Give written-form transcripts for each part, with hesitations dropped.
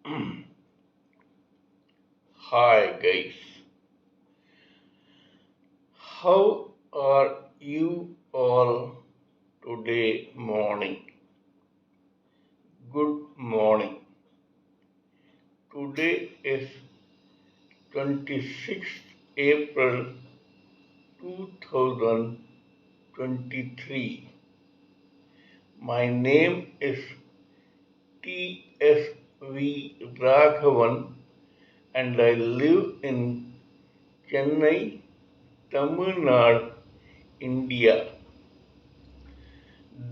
Hi guys, how are you all today morning? Good morning. Today is 26th April 2023. My name is T.S.V. Raghavan and I live in Chennai, Tamil Nadu, India.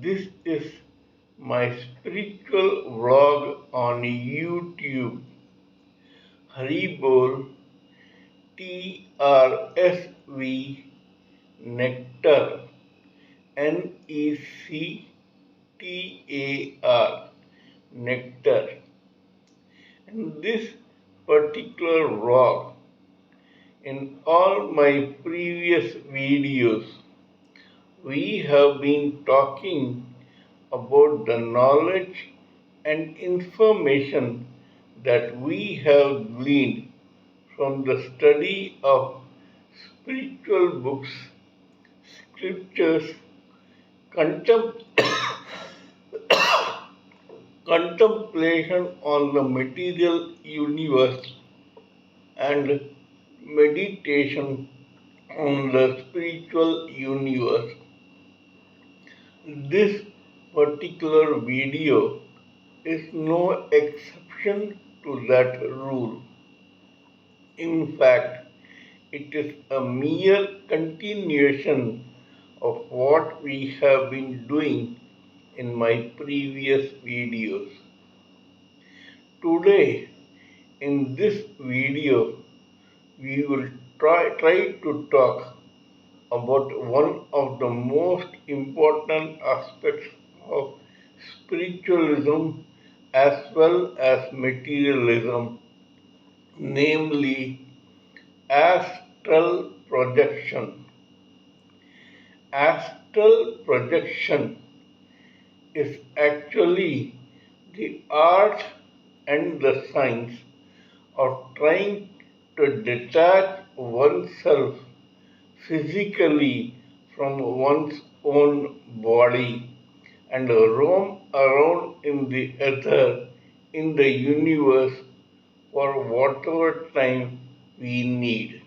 This is my spiritual vlog on YouTube. Haribol TRSV Nectar NECTAR Nectar. In this particular vlog, in all my previous videos, we have been talking about the knowledge and information that we have gleaned from the study of spiritual books, scriptures, contem- contemplation on the material universe, and meditation on the spiritual universe. This particular video is no exception to that rule. In fact, it is a mere continuation of what we have been doing in my previous videos. Today, in this video, we will try to talk about one of the most important aspects of spiritualism as well as materialism, namely astral projection. Astral projection is actually the art and the science of trying to detach oneself physically from one's own body and roam around in the ether, in the universe, for whatever time we need.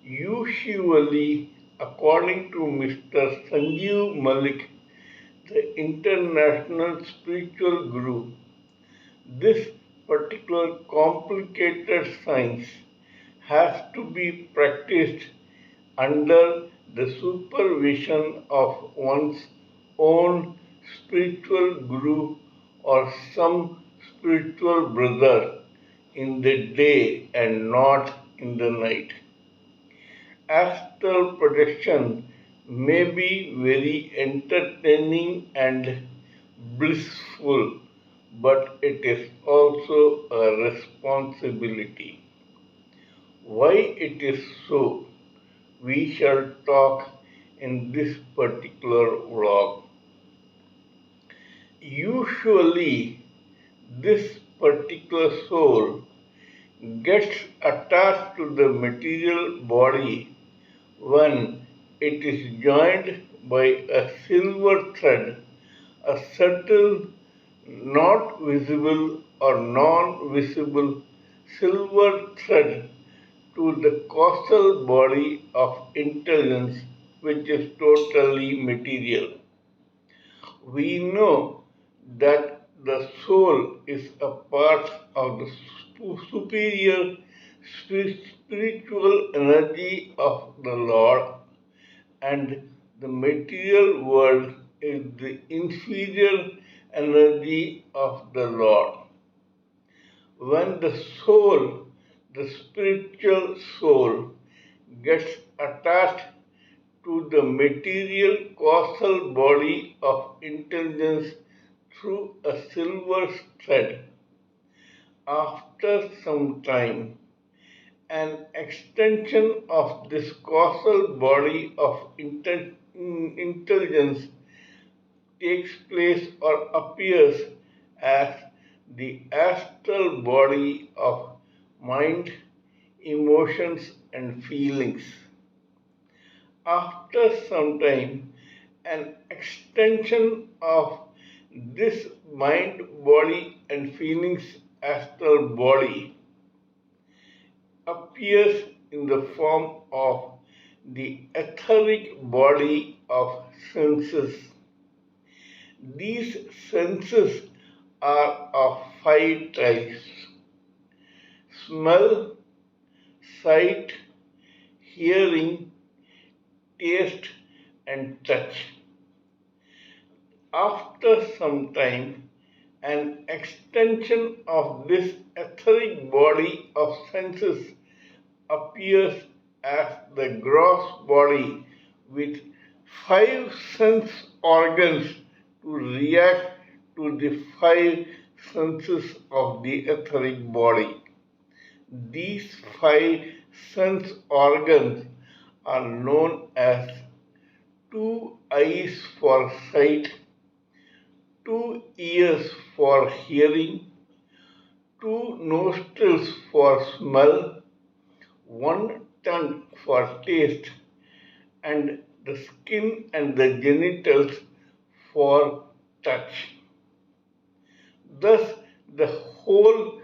Usually, according to Mr. Sanjeev Malik, the international spiritual guru, this particular complicated science has to be practiced under the supervision of one's own spiritual guru or some spiritual brother in the day and not in the night. Astral projection may be very entertaining and blissful, but it is also a responsibility. Why it is so, we shall talk in this particular vlog. Usually, this particular soul gets attached to the material body when it is joined by a silver thread, a subtle, not visible or non-visible silver thread to the causal body of intelligence, which is totally material. We know that the soul is a part of the superior spiritual energy of the Lord, and the material world is the inferior energy of the Lord. When the soul, the spiritual soul, gets attached to the material causal body of intelligence through a silver thread, after some time, an extension of this causal body of intelligence takes place or appears as the astral body of mind, emotions, and feelings. After some time, an extension of this mind, body, and feelings astral body appears in the form of the etheric body of senses. These senses are of five types: smell, sight, hearing, taste, and touch. After some time, an extension of this etheric body of senses appears as the gross body with five sense organs to react to the five senses of the etheric body. These five sense organs are known as two eyes for sight, two ears for hearing, two nostrils for smell, one tongue for taste, and the skin and the genitals for touch. Thus, the whole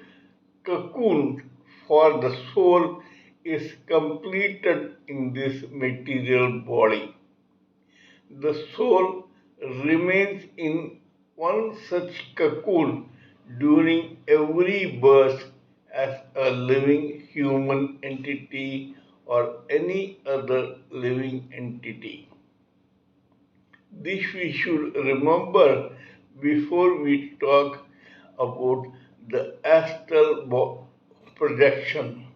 cocoon for the soul is completed in this material body. The soul remains in one such cocoon during every birth as a living human entity or any other living entity. This we should remember before we talk about the astral projection.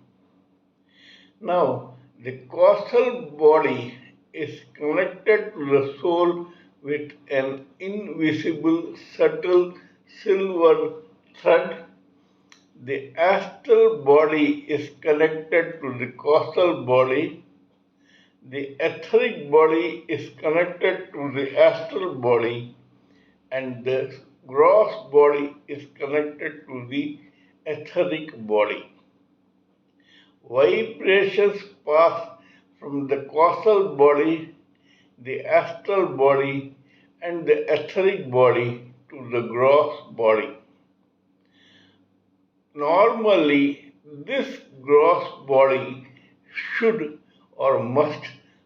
Now, the causal body is connected to the soul with an invisible, subtle silver thread. The astral body is connected to the causal body. The etheric body is connected to the astral body, and the gross body is connected to the etheric body. Vibrations pass from the causal body, the astral body, and the etheric body to the gross body. Normally, this gross body should or must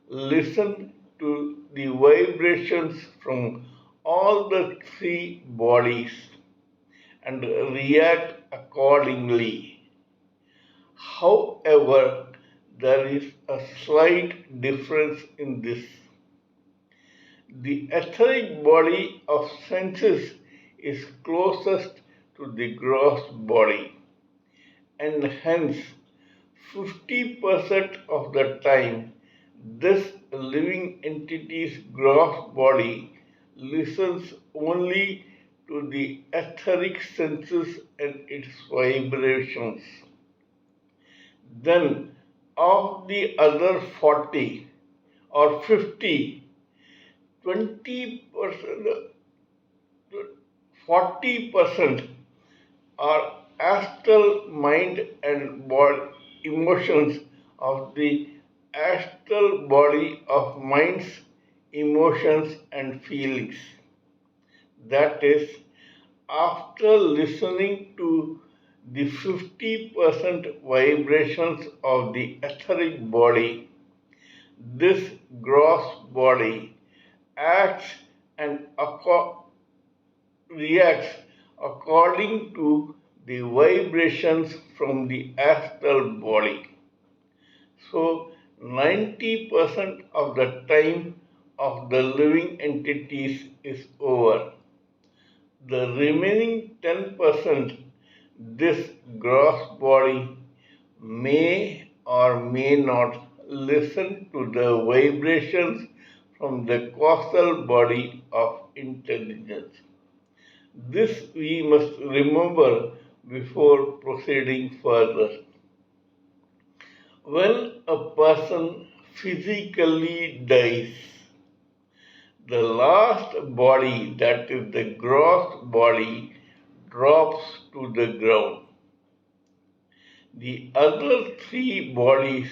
listen to the vibrations from all the three bodies and react accordingly. However, there is a slight difference in this. The etheric body of senses is closest to the gross body, and hence 50% of the time this living entity's gross body listens only to the etheric senses and its vibrations. Then, of the other 40 or 50, 20%, 40% are astral mind and body emotions of the astral body of minds, emotions, and feelings. That is, after listening to the 50% vibrations of the etheric body, this gross body acts and reacts according to the vibrations from the astral body. So 90% of the time of the living entities is over. The remaining 10%, this gross body may or may not listen to the vibrations from the causal body of intelligence. This we must remember before proceeding further. When a person physically dies, the last body, that is the gross body, drops to the ground. The other three bodies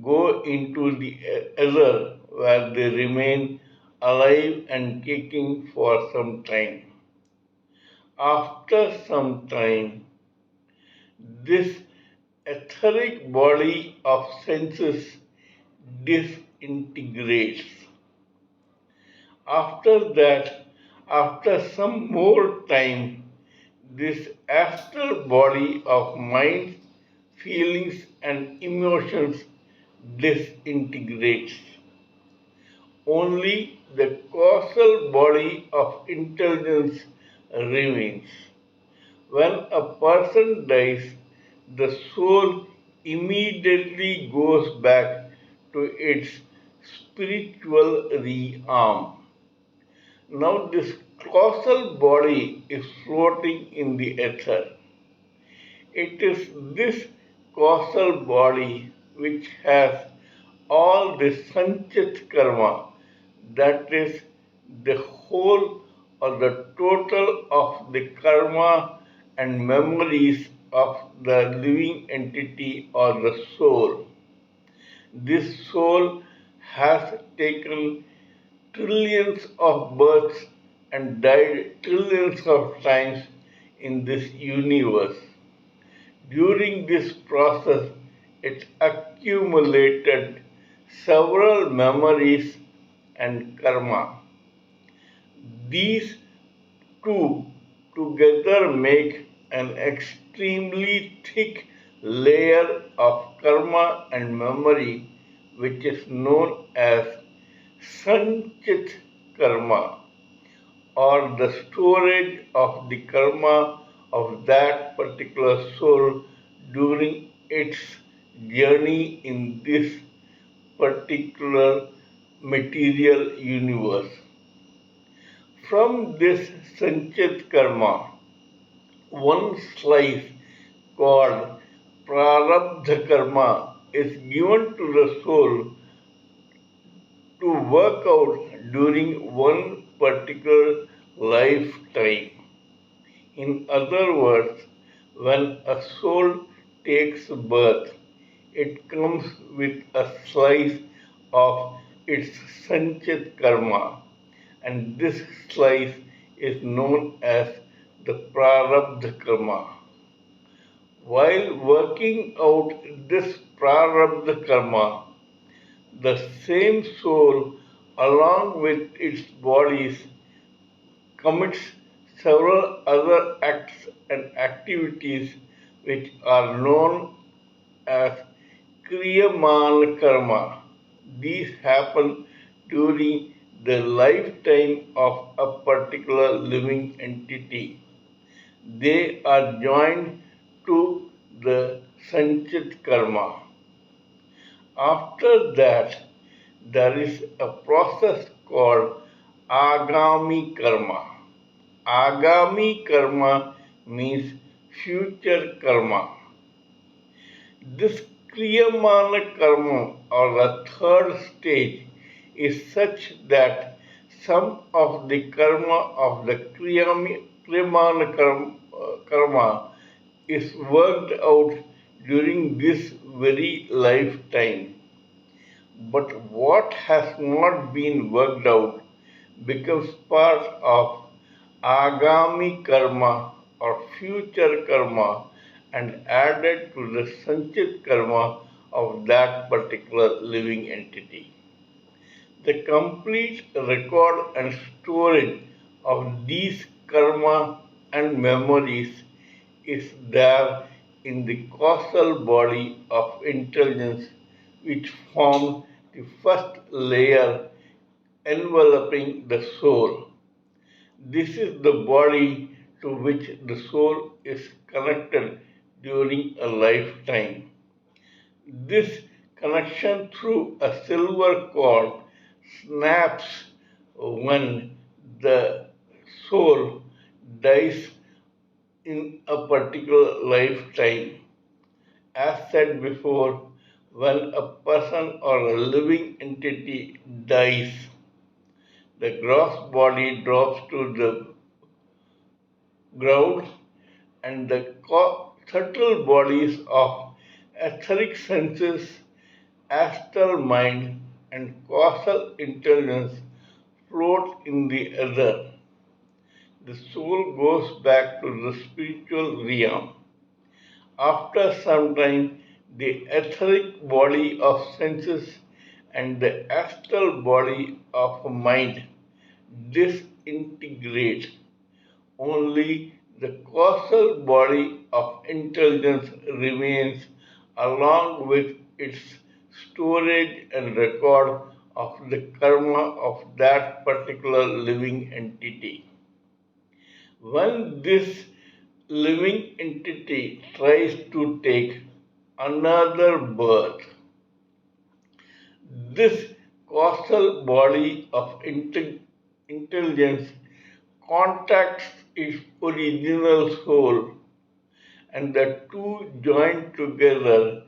go into the ether where they remain alive and kicking for some time. After some time, this etheric body of senses disintegrates. After that, after some more time, this astral body of mind, feelings, and emotions disintegrates. Only the causal body of intelligence remains. When a person dies, the soul immediately goes back to its spiritual realm. Now, this causal body is floating in the ether. It is this causal body which has all the sanchit karma, that is, the whole or the total of the karma and memories of the living entity or the soul. This soul has taken trillions of births and died trillions of times in this universe. During this process, it accumulated several memories and karma. These two together make an extremely thick layer of karma and memory, which is known as Sanchit karma, or the storage of the karma of that particular soul during its journey in this particular material universe. From this Sanchit karma, one slice called Prarabdha karma is given to the soul to work out during one particular lifetime. In other words, when a soul takes birth, it comes with a slice of its Sanchit karma, and this slice is known as the Prarabdha karma. While working out this Prarabdha karma, the same soul, along with its bodies, commits several other acts and activities which are known as Kriyaman karma. These happen during the lifetime of a particular living entity. They are joined to the Sanchit karma. After that, there is a process called Agami karma. Agami karma means future karma. This Kriyamana karma, or the third stage, is such that some of the karma of the Kriyamana karma is worked out during this very lifetime. But what has not been worked out becomes part of Agami karma or future karma and added to the Sanchit karma of that particular living entity. The complete record and storage of these karma and memories is there in the causal body of intelligence, which forms the first layer enveloping the soul. This is the body to which the soul is connected during a lifetime. This connection through a silver cord snaps when the soul dies in a particular lifetime. As said before, when a person or a living entity dies, the gross body drops to the ground and the subtle bodies of etheric senses, astral mind, and causal intelligence float in the other. The soul goes back to the spiritual realm. After some time, the etheric body of senses and the astral body of mind disintegrate. Only the causal body of intelligence remains along with its storage and record of the karma of that particular living entity. When this living entity tries to take another birth, this causal body of intelligence contacts its original soul, and the two join together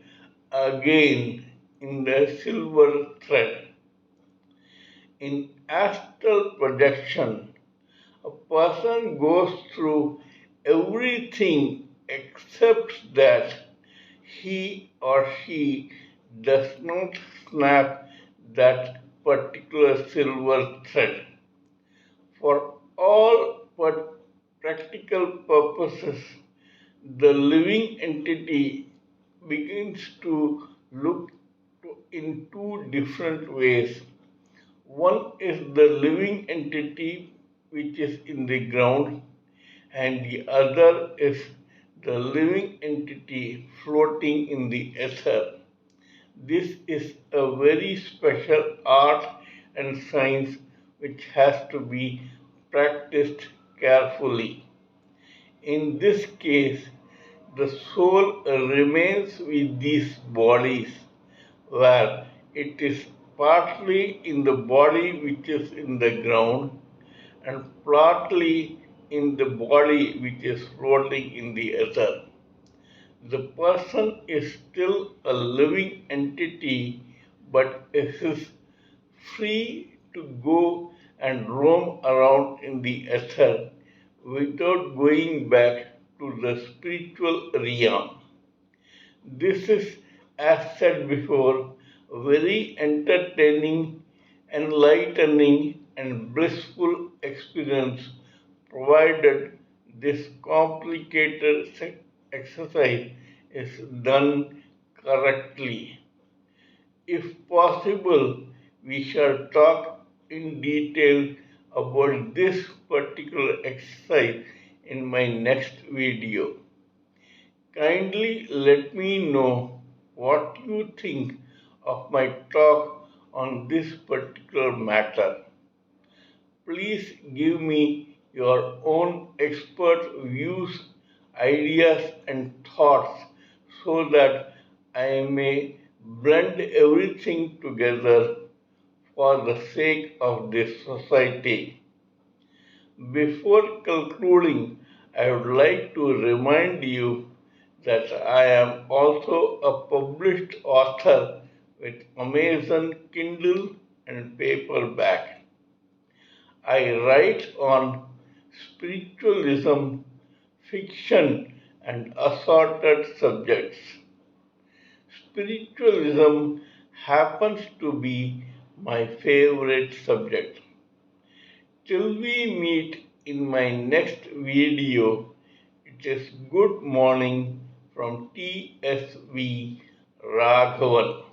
again in the silver thread. In astral projection, a person goes through everything except that he or she does not snap that particular silver thread. For all practical purposes, the living entity begins to look in two different ways. One is the living entity which is in the ground, and the other is the living entity floating in the ether. This is a very special art and science which has to be practiced carefully. In this case, the soul remains with these bodies, where it is partly in the body which is in the ground and partly in the body which is floating in the ether. The person is still a living entity, but is free to go and roam around in the ether without going back to the spiritual realm. This is, as said before, a very entertaining, enlightening, and blissful experience provided this complicated exercise is done correctly. If possible, we shall talk in detail about this particular exercise in my next video. Kindly let me know what you think of my talk on this particular matter. Please give me your own expert views, ideas, and thoughts so that I may blend everything together for the sake of this society. Before concluding, I would like to remind you that I am also a published author with Amazon Kindle and paperback. I write on spiritualism, fiction, and assorted subjects. Spiritualism happens to be my favorite subject. Till we meet in my next video, it is good morning from TSV Raghavan.